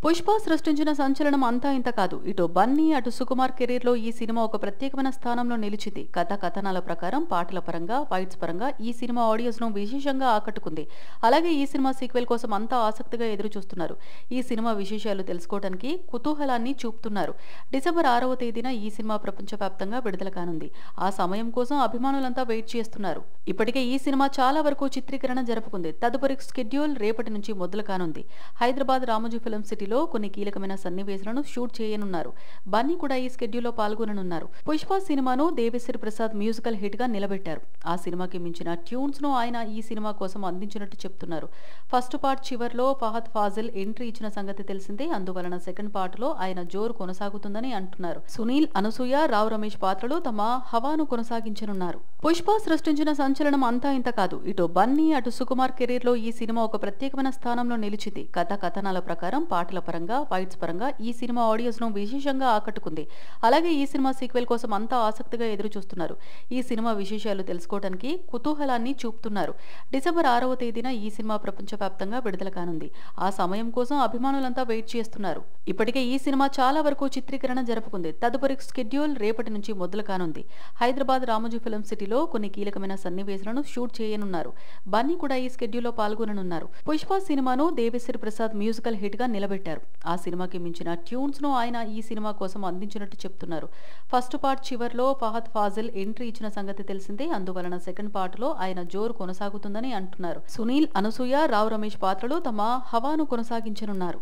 పుష్ప సృష్టించిన సంచలనం అంతా ఇంత కాదు. ఇటు బన్నీ, అటు సుకుమార్ కెరీర్‌లో ఈ సినిమా ఒక ప్రత్యేకమైన స్థానంలో నిలిచింది. కథనాల ప్రకారం, పాటల పరంగా, ఫైట్స్ పరంగా ఈ సినిమా ఆడియన్స్‌ను విశేషంగా ఆకట్టుకుంది. అలాగే ఈ సినిమా సీక్వెల్ కోసం అంతా ఆసక్తిగా ఎదురుచూస్తున్నారు. ఈ సినిమా విశేషాలు తెలుసుకోవడానికి కుతూహలాన్ని చూపుతున్నారు. డిసెంబర్ 6వ తేదీన ఈ సినిమా ప్రపంచవ్యాప్తంగా విడుదల కానుంది. ఆ సమయం కోసం అభిమానులంతా వెయిట్ చేస్తున్నారు. ఇప్పటికే ఈ సినిమా చాలా వరకు చిత్రీకరణ జరుపుకుంది. తదుపరి స్కెడ్యూల్ రేపటి నుంచి మొదలు కానుంది. హైదరాబాద్ రామోజీ ఫిల్మ్ సిటీలో కొన్ని కీలకమైన సన్నివేశాలను షూట్ చేయనున్నారు. బన్నీ కూడా ఈ స్కెడ్యూల్లో పాల్గొననున్నారు. పుష్ప సినిమాను దేవిశ్రీ ప్రసాద్ మ్యూజికల్ హిట్ గా నిలబెట్టారు. ఆ సినిమాకి మించిన ట్యూన్స్ ను ఆయన ఈ సినిమా కోసం అందించినట్టు చెప్తున్నారు. ఫస్ట్ పార్ట్ చివర్లో ఫహద్ ఫాజిల్ ఎంట్రీ ఇచ్చిన సంగతి తెలిసిందే. అందువలన సెకండ్ పార్ట్ లో ఆయన జోరు కొనసాగుతుందని అంటున్నారు. సునీల్, అనసూయ, రావు రమేష్ పాత్రలు తమ హవాను కొనసాగించనున్నారు. పుష్ప సృష్టించిన సంచలనం అంతా ఇంత కాదు. ఇటు బన్నీ, అటు సుకుమార్ కెరీర్‌లో ఈ సినిమా ఒక ప్రత్యేకమైన స్థానంలో నిలిచింది. కథనాల ప్రకారం, పాటల పరంగా, ఫైట్స్ పరంగా ఈ సినిమా ఆడియన్స్‌ను విశేషంగా ఆకట్టుకుంది. అలాగే ఈ సినిమా సీక్వెల్ కోసం అంతా ఆసక్తిగా ఎదురుచూస్తున్నారు. ఈ సినిమా విశేషాలు తెలుసుకోవడానికి కుతూహలాన్ని చూపుతున్నారు. డిసెంబర్ 6వ తేదీన ఈ సినిమా ప్రపంచవ్యాప్తంగా విడుదల కానుంది. ఆ సమయం కోసం అభిమానులంతా వెయిట్ చేస్తున్నారు. ఇప్పటికే ఈ సినిమా చాలా వరకు చిత్రీకరణ జరుపుకుంది. తదుపరి స్కెడ్యూల్ రేపటి నుంచి మొదలు కానుంది. హైదరాబాద్ రామోజీ ఫిల్మ్ సిటీలో కొన్ని కీలకమైన సన్నివేశాలను షూట్ చేయనున్నారు. బన్నీ కూడా ఈ స్కెడ్యూల్లో పాల్గొననున్నారు. పుష్ప సినిమాను దేవిశ్రీ ప్రసాద్ మ్యూజికల్ హిట్ గా నిలబెట్టారు. ఆ సినిమాకి మించిన ట్యూన్స్ ను ఆయన ఈ సినిమా కోసం అందించినట్టు చెప్తున్నారు. ఫస్ట్ పార్ట్ చివర్లో ఫహద్ ఫాజిల్ ఎంట్రీ ఇచ్చిన సంగతి తెలిసిందే. అందువలన సెకండ్ పార్ట్ లో ఆయన జోరు కొనసాగుతుందని అంటున్నారు. సునీల్, అనసూయ, రావు రమేష్ పాత్రలు తమ హవాను కొనసాగించనున్నారు.